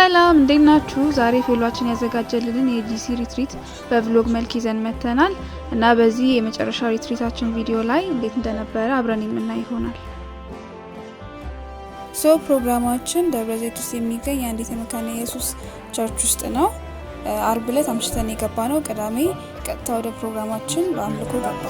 ሰላም እንዴት ናችሁ? ዛሬ ፌሎአችን ያዘጋጀልን የጂሲ ሪትሪት በቭሎግ መልክ ይዘን መተናል እና በዚህ የመጨረሻ ሪትሪታችን ቪዲዮ ላይ እንዴት እንደነበረ አብረን የምናይ ይሆናል። ፕሮግራማችን ደብረዘይት ውስጥ የሚገኝ አንዲት የመካነ ኢየሱስ ቸርች ውስጥ ነው። አርብ ዕለት አምሽተን የገባ ነው። ቅዳሜ ቀጥታ ወደ ፕሮግራማችን በአምልኮ ገባ።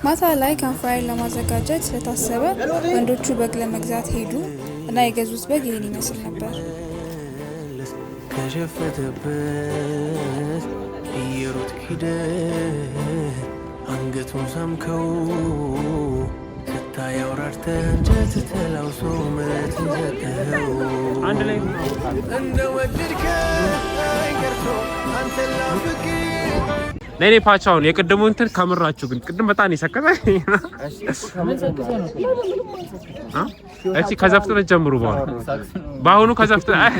ማታ ላይ ካምፕፋየር ለማዘጋጀት ስለታሰበ ወንዶቹ በግ ለመግዛት ሄዱ እና የገዙት በግ ይህን ይመስል ነበር። ከሸፈተበት እየሩት ኪደ አንገቱን ሰምከው ስታይ አውራርተ እንጨት ተላውሶ ምረት ዘጠኸው አንድ ላይ እንደወደድከ አይገርቶ አንተላ ፍቅር ለኔ ፓቻውን የቅድሙ እንትን ከምራችሁ ግን ቅድም በጣም ይሰከተ እሺ ከዘፍጥረት ጀምሩ ባሁኑ ከዘፍጥረት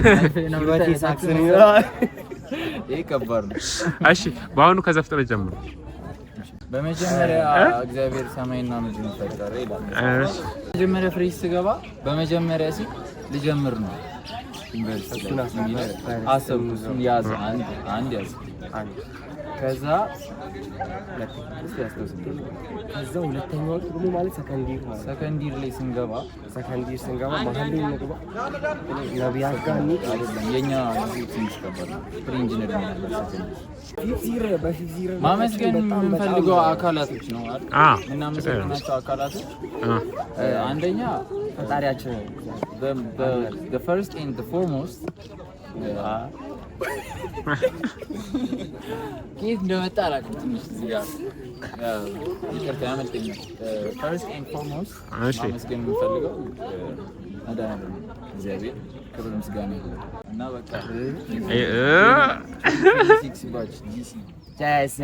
ይከበር እሺ ባሁኑ ከዘፍጥረት ጀምሩ። በመጀመሪያ እግዚአብሔር ሰማይና ምድርን ፈጠረ ይላል። እሺ በመጀመሪያ ፍሬስ ስገባ በመጀመሪያ ሲ ልጀምር ነው ዩኒቨርሲቲ አሰብኩኝ ያዝ አንድ ያዝ ከዛ ሁለተኛው ደግሞ ማለት ሰከንዲር ላይ ስንገባ መሀል ላይ እንገባ ነቢያት ጋር አይደለም የኛ ትንሽ ነበር ኢንጂነሪንግ ነበር ማመስገን የምንፈልገው አካላቶች ነው አይደል? እና የምንፈልጋቸው አካላቶች አንደኛ ፈጣሪያችን the first and the foremost كيف እንደመጣ አላውቅም። ትንሽ እዚህ ጋር ይቅርታ ያመልጠኛል። first and foremost ማመስገን የምንፈልገው መድኃኒዓለም እግዚአብሔር ክብር ምስጋና ይሁን እና በቃ ሲክስ ባች ጂሲ ጃሴ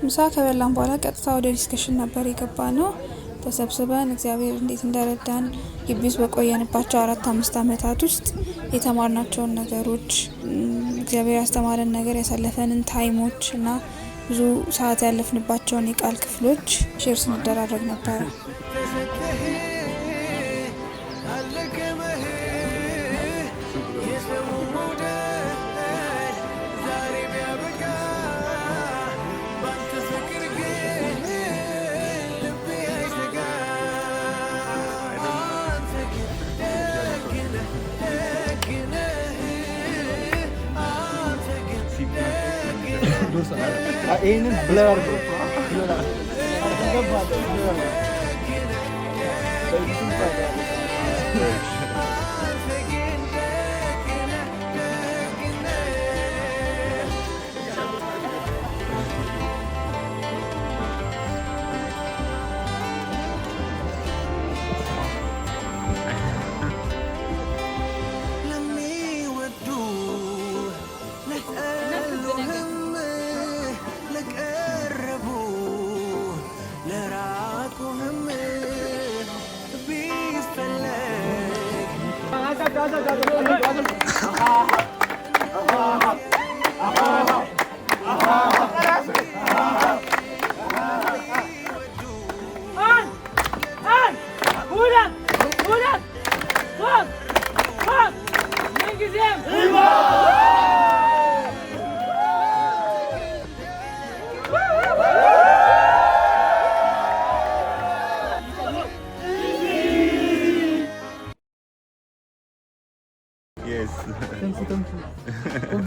ምሳ ከበላን በኋላ ቀጥታ ወደ ዲስከሽን ነበር የገባ ነው። ተሰብስበን እግዚአብሔር እንዴት እንደረዳን ግቢ ውስጥ በቆየንባቸው 4-5 ዓመታት ውስጥ የተማርናቸውን ነገሮች እግዚአብሔር ያስተማረን ነገር ያሳለፈንን ታይሞች እና ብዙ ሰዓት ያለፍንባቸውን የቃል ክፍሎች ሼር ስንደራረግ ነበር። ይሄንን ብለር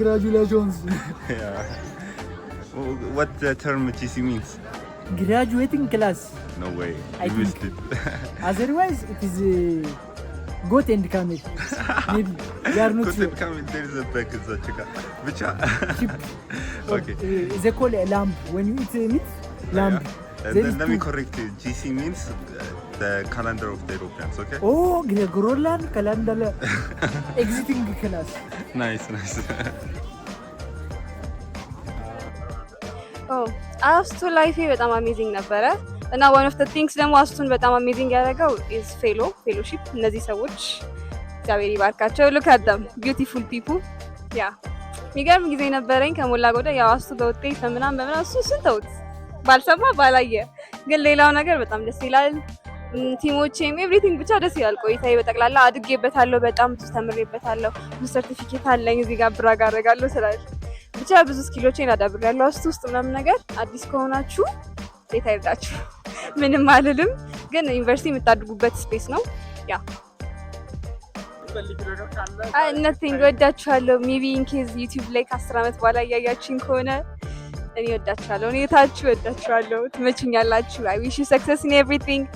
congratulations. Yeah. What the term GC means? Graduating class. No way. I You missed it. Otherwise, it is goat and camel. Maybe they are not Goat sure. and camel, there is a back in the chicken. Which Sheep. Okay. They call it lamb. When you eat meat, lamb. And There then is let me two. correct you. GC means the calendar of the Europeans, okay? Oh, Gregorian calendar. Exiting class. Nice. አስቱ ላይፌ በጣም አሜዚንግ ነበረ እና ዋን ኦፍ ዘ ቲንግስ ደግሞ አስቱን በጣም አሜዚንግ ያደረገው ኢዝ ፌሎሺፕ። እነዚህ ሰዎች እግዚአብሔር ይባርካቸው። ሉክ አት ዘም ቢዩቲፉል ፒፕል። ያ የሚገርም ጊዜ ነበረኝ ከሞላ ጎደል። ያው አስቱ በውጤት በምናምን እሱን ተውት፣ ባልሰማ ባላየ፣ ግን ሌላው ነገር በጣም ደስ ይላል። ቲሞቼም ኤቭሪቲንግ ብቻ ደስ ይላል። ቆይታዬ በጠቅላላ አድጌበታለሁ፣ በጣም ብዙ ተምሬበታለሁ። ብዙ ሰርቲፊኬት አለኝ። እዚህ ጋር ብራግ አደርጋለሁ ስላል ብቻ ብዙ ስኪሎቼን አዳብሬያለሁ። አስቱ ውስጥ ምናምን ነገር አዲስ ከሆናችሁ ሴት አይርዳችሁ፣ ምንም አልልም፣ ግን ዩኒቨርሲቲ የምታድጉበት ስፔስ ነው። ያ ነቲንግ ወዳችኋለሁ። ሜቢ ኢንኬዝ ዩቲዩብ ላይ ከ10 ዓመት በኋላ እያያችሁኝ ከሆነ እኔ ወዳችኋለሁ፣ እኔ ታችሁ ወዳችኋለሁ፣ ትመችኛላችሁ። አይ ዊሽ ዩ ሰክሰስ ኢን ኤቭሪቲንግ።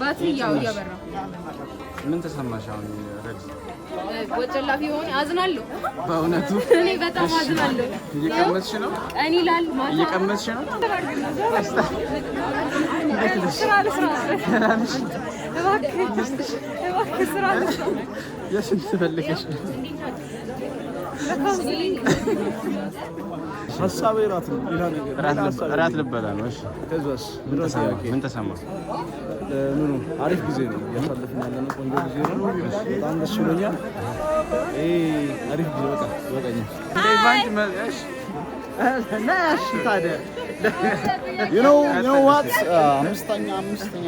ባትሪያው እያበራ ምን ተሰማሽ አሁን? ወጨላፊ ሆነ አዝናለሁ። በእውነቱ እኔ በጣም አዝናለሁ። እየቀመስሽ ነው? እኔ ላል ማታ እየቀመስሽ ነው? ስራ እባክህ ስራ የስንት ፈልገሽ ነው? ሀሳቤ እራት ነው። ሌላ ነገር እራት ልበላ ነው። እሺ ከዛስ ምን ተሰማ? ምኑ አሪፍ ጊዜ ነው እያሳለፍን ያለነው። ቆንጆ ጊዜ ነው። በጣም ደስ ብሎኛል። አሪፍ ጊዜ በቃ ይበቃኛል። ባንክ መለሽ ናሽ ታዲያ you know what አምስተኛ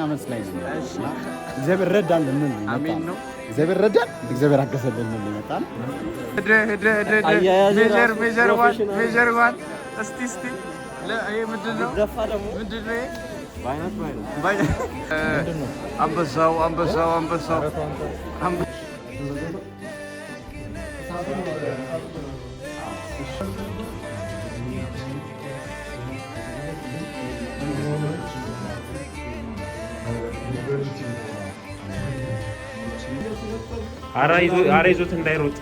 ዓመት ላይ ነው። እግዚአብሔር ረዳን ልንል አሜን ነው። እግዚአብሔር ረዳን፣ እግዚአብሔር አገዘልን ልንል ይመጣል። ሜጀር ዋን እስቲ አንበሳው ኧረ ይዞት እንዳይሮጥ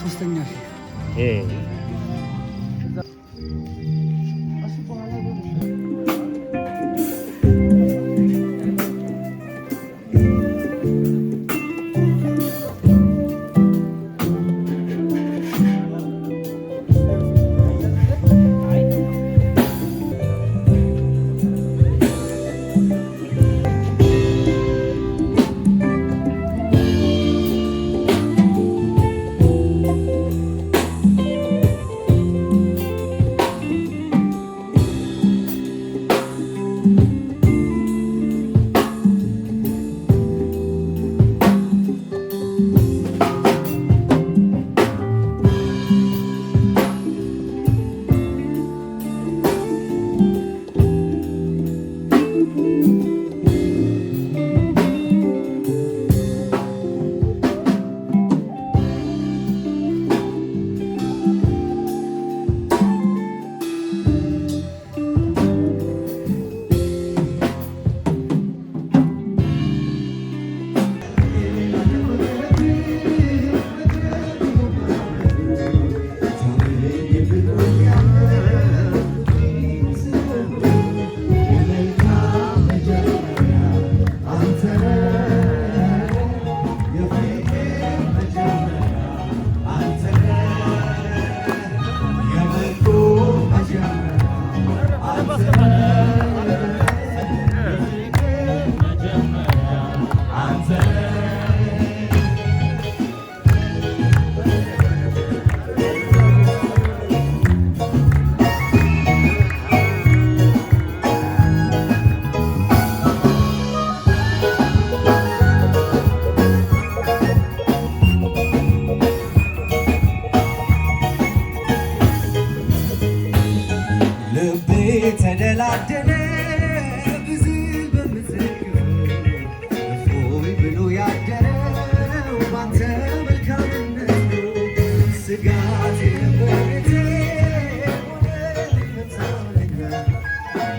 ሶስተኛ ተደላደለ ብዙ በምትዘግበው እፎይ ብሎ ያደረው ባንተ መልካምነት ነው። ስጋቴ በቤቴ ሆነ መታመኛ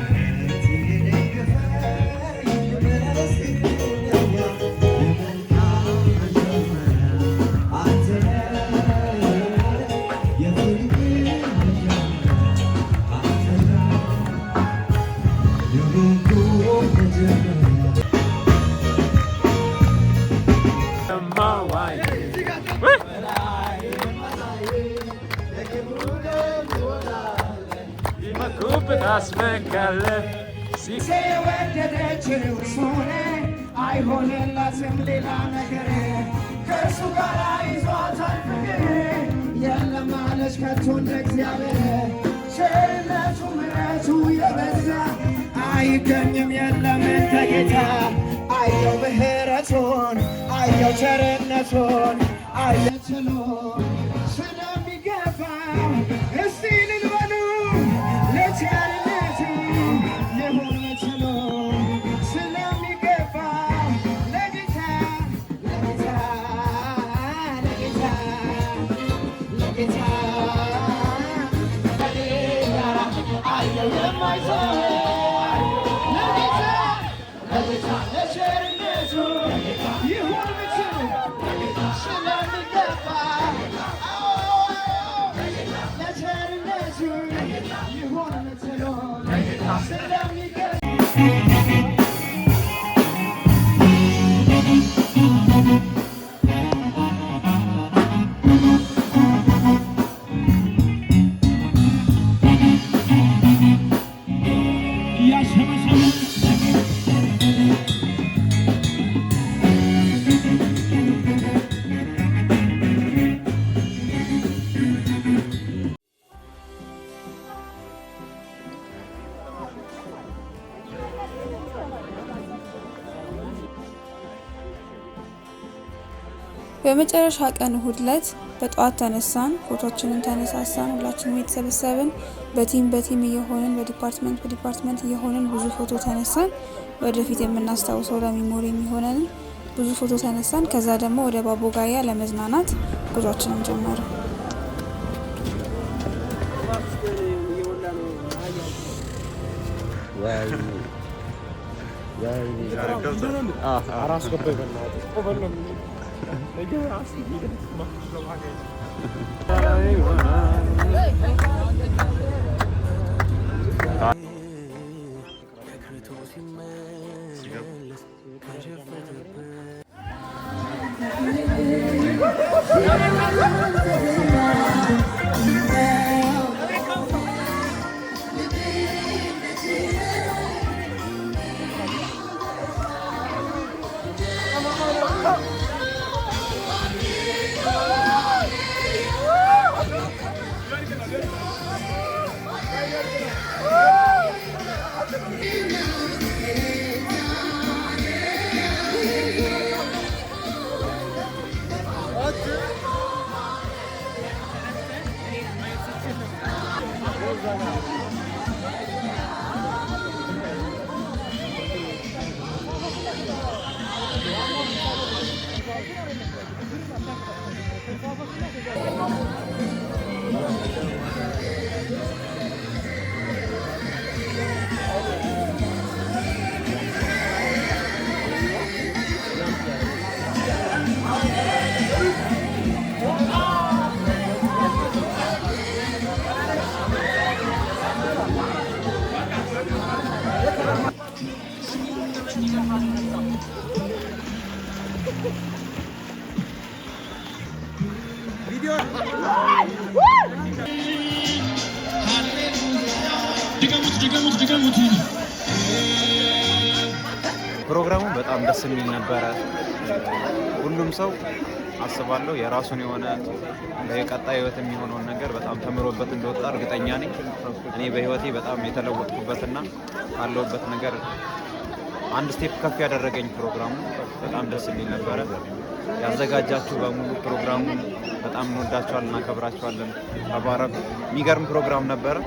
ምሕረት የደገፈኝ ይመስገንልኛ የመልካም መጀመሪያ አንተ የወደደችው እሱን አይሆንላትም ሌላ ነገር ከእሱ ጋር ይዟታል ፍቅር የለም አለች ከቶ እንደ እግዚአብሔር ቸርነቱ ምሕረቱ የበዛ አይገኝም የለም እንደ ጌታ አየው ምሕረቱን አየው ቸርነቱን አየው ችሎን ስለሚገባ እስቲ ልልበሉ ለቸርነቱ የሆነ ችሎ ስለሚገባ ለጌታ ለጌታ ለጌታ ለጌታ አየው የማይሰው ለጌታ ለጌታ ለቸርነቱ የሆነ ችሎ ስለሚገባ ለቸርነቱ የሆነ ችሎ ስለሚገባ በመጨረሻ ቀን እሁድ ዕለት በጠዋት ተነሳን፣ ፎቶችንን ተነሳሳን፣ ሁላችንም የተሰበሰብን በቲም እየሆንን በዲፓርትመንት እየሆንን ብዙ ፎቶ ተነሳን። ወደፊት የምናስታውሰው ለሚሞሪ የሚሆነን ብዙ ፎቶ ተነሳን። ከዛ ደግሞ ወደ ባቦጋያ ለመዝናናት ጉዟችንን ጀመርን። ፕሮግራሙ በጣም ደስ የሚል ነበረ። ሁሉም ሰው አስባለሁ የራሱን የሆነ ለቀጣይ ህይወት የሚሆነውን ነገር በጣም ተምሮበት እንደወጣ እርግጠኛ ነኝ። እኔ በህይወቴ በጣም የተለወጥኩበትና ካለሁበት ነገር አንድ ስቴፕ ከፍ ያደረገኝ ፕሮግራሙ በጣም ደስ የሚል ነበረ። ያዘጋጃችሁ በሙሉ ፕሮግራሙን በጣም እንወዳችኋለን፣ እናከብራችኋለን። ተባረኩ። የሚገርም ፕሮግራም ነበረ።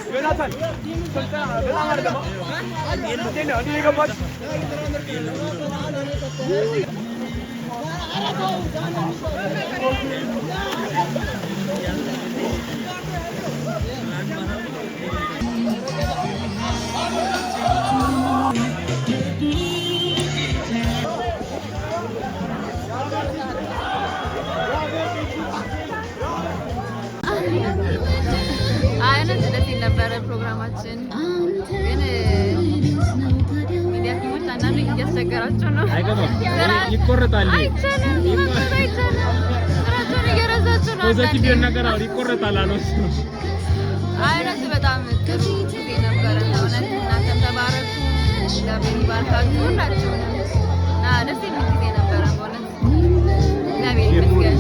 ጆናታን አይነት ደስ ይል ነበረ ፕሮግራማችን። ግን ሚዲያ ቲሞች አንዳንዱ እያስቸገራቸው ነው። ይቆረጣል። አይቻልም። ስራቸውን እየረሳቸው ነው። ፖዚቲቭ ነገር ይቆረጣል አሉት። አይነት በጣም ጥሩ ጊዜ ነበረ። እውነት እናንተም ተባረኩ። እግዚአብሔር ይባርካችሁ ሁላችሁንም እና ደስ የሚል ጊዜ ነበረ በእውነት እግዚአብሔር ይመስገን።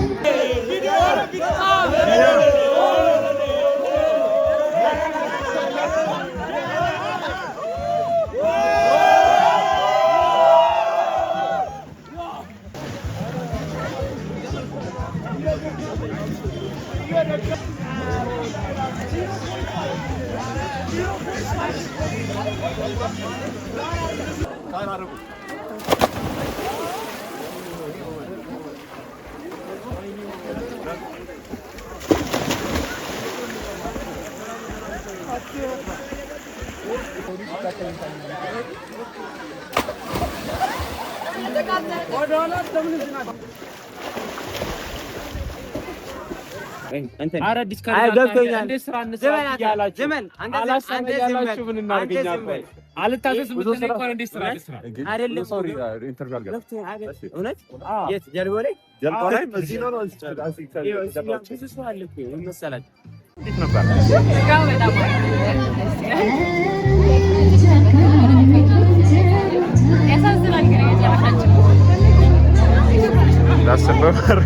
አረዲስ ገብቶኛል። እንደ ስራ እንስራት ያላችሁ አላሰነ ያላችሁ ምን እናርገኛለን? አልታዘዝ ምን እንኳን እንደ ስራ አይደለም። ሶሪ ኢንተርቪው አልገባም። እውነት የት ጀልባ ላይ እዚህ ነው ነው ብዙ ሰው አለ እኮ መሰላችሁ። እንዴት ነበር? በጣም ላስበበር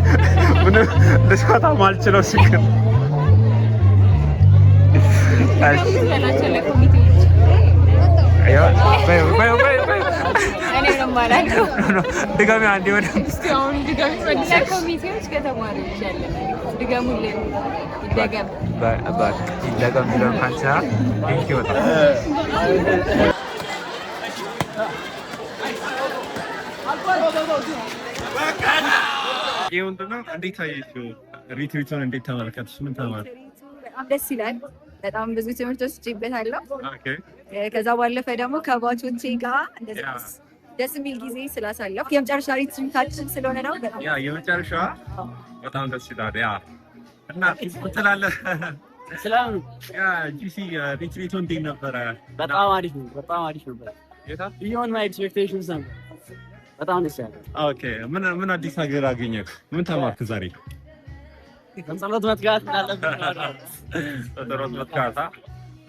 ምን ለሻታ ማልችለው ሲከር ድጋሚ አንዴ ወደ ኮሚቴዎች ከተማሪዎች ያለ ድጋሙልን ይደገም ይደገም ቢለን ካንቻ ቴንክ ዩ በጣም እንዴት አየሽው? ሪትሪቱን እንዴት ተመለከትሽ? ምን ተማርሽ? በጣም ደስ ይላል። በጣም ብዙ ትምህርቶች ወስጄበታለሁ። ኦኬ ከዛ ባለፈ ደግሞ ከባቾቼ ጋር ደስ የሚል ጊዜ ስላሳለፍኩ የመጨረሻ ሪትሪታችን ስለሆነ ነው። ያ የመጨረሻ በጣም ደስ ይላል። ያ እና ትላለህ ሰላም ያ ጂሲ ሪትሪቱ እንዴት ነበረ? በጣም አሪፍ ነው። በጣም አሪፍ ነበር። የታ ቢዮንድ ማይ ኤክስፔክቴሽንስ ነው። በጣም ደስ ያለ። ኦኬ ምን አዲስ ነገር አገኘህ? ምን ተማርክ ዛሬ? ጸሎት መትጋት እንዳለብን ጸሎት መትጋት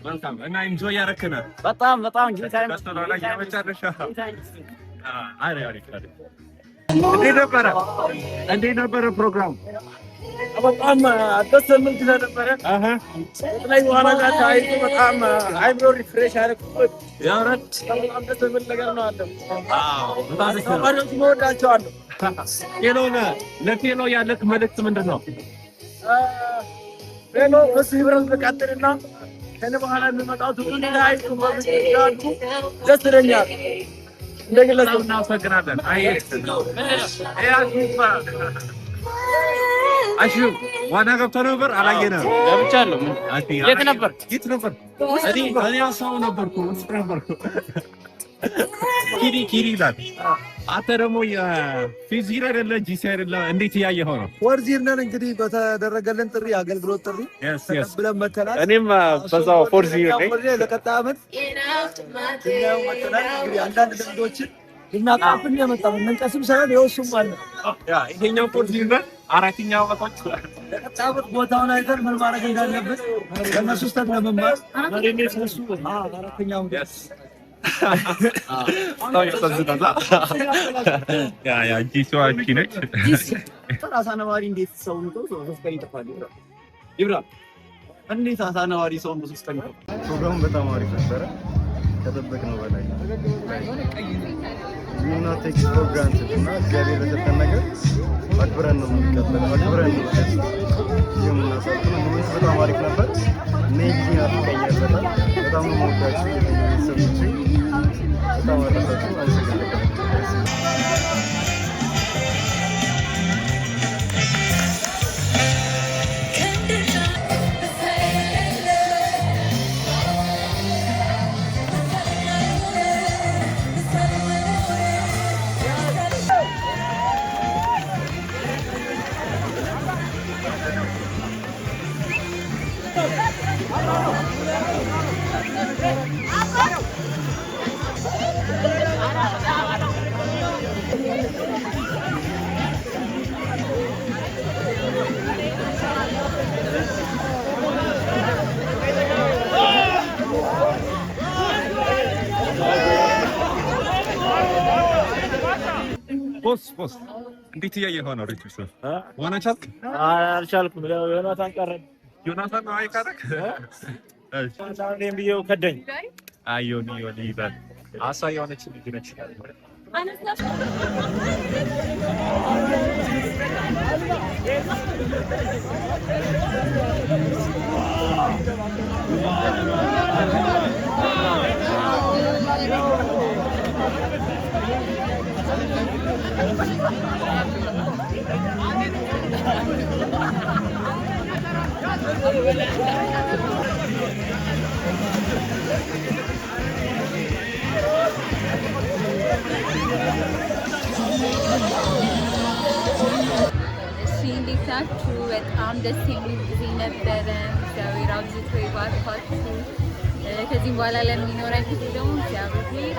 መልካም እና ኢንጆይ ያረከና በጣም የመጨረሻ አሪፍ እንዴት ነበረ ፕሮግራሙ? በጣም ደስ የሚል ጊዜ ነበረ። ላይ በኋላ ጋር ታይቶ በጣም አይብሮ ሪፍሬሽ አደረኩት። ያረት በጣም ደስ የሚል ነገር ነው አለ። ተማሪዎች እወዳቸዋለሁ። ለፌሎ ያለህ መልዕክት ምንድን ነው? ፌሎ በዚህ ህብረት በቀጥልና ከነ በኋላ የሚመጣው ትውልድ ላይ ተመርቀው ደስ ይለኛል። እንደግለሰብ እናመሰግናለን። አሹ ዋና ገብቶ ነበር አላየንም። ገብቻለሁ። የት ነበር? እኔ አሳው ነበርኩ ውስጥ ነበርኩ። ኪሪ ይላል። አንተ ደግሞ የፊዚር አይደለ ጂሲ አይደለ? እንዴት እያየኸው ነው? ወርዚር ነን እንግዲህ በተደረገልን ጥሪ አገልግሎት ጥሪ ብለን መተናል። እኔም በዛው ፎርዚር ነኝ። ለቀጣይ ዓመት እኛው መተናል። እንግዲህ አንዳንድ ልምዶችን ልናጣፍን የመጣው መንቀስም ሳይሆን የወሱም አለ። ያ ይሄኛው ፎርዚር ነን። አራተኛው ዓመታች ለቀጣይ ዓመት ቦታውን አይተን ምን ማድረግ እንዳለብን ከእነሱ ስህተት ለመማር አራተኛው ጂሲዋቺ ነች። አሳነዋሪ እንዴት ሰው ነው ሶስት ቀን ይጠፋል? ይብራ እንዴት አሳነዋሪ ሰው ነው ሶስት ቀን ይጠፋል? ፕሮግራሙ በጣም አሪፍ ነበረ፣ ከጠበቅነው በላይ ዩና ቴክ ፕሮግራም እና እግዚአብሔር ለሰጠን ነገር አክብረን ነው የምንቀበለው። አክብረን ነው የምናሳልፈው። በጣም አሪፍ ነበር። ኔጂ አፍቀኛል። በጣም ነው የምወዳችሁ ቤተሰቦቼ። በጣም አረሳችሁ። አመሰግናለሁ። ቦስ እንዴት እያየኸው ነው? ሪትሪት ዋና ቻልክ? አልቻልኩም። ዮናታን ቀረ። ዮናታን ነው አይካረክ እኔም ብዬው ከደኝ። ዮኒ ይላል። አሳ የሆነች ልጅ ነች። እንዴት ናችሁ? በጣም ደስ የሚል ጊዜ ነበረ። እግዚአብሔር አብዝቶ ይባርካችሁ። ከዚህም በኋላ ለሚኖረን ጊዜ ደግሞ እግዚአብሔር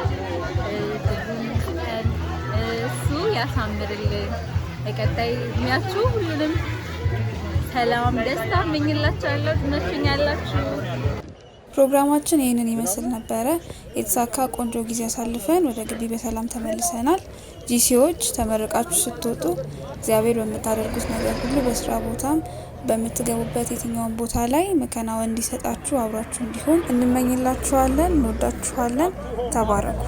እሱ ያሳምርልን። በቀጣይ እድሜያችሁ ሁሉንም ሰላም፣ ደስታ እመኝላችኋለሁ። ትመቹኛላችሁ። ፕሮግራማችን ይህንን ይመስል ነበረ። የተሳካ ቆንጆ ጊዜ አሳልፈን ወደ ግቢ በሰላም ተመልሰናል። ጂሲዎች ተመርቃችሁ ስትወጡ እግዚአብሔር በምታደርጉት ነገር ሁሉ በስራ ቦታም በምትገቡበት የትኛውን ቦታ ላይ መከናወን እንዲሰጣችሁ አብራችሁ እንዲሆን እንመኝላችኋለን። እንወዳችኋለን። ተባረኩ።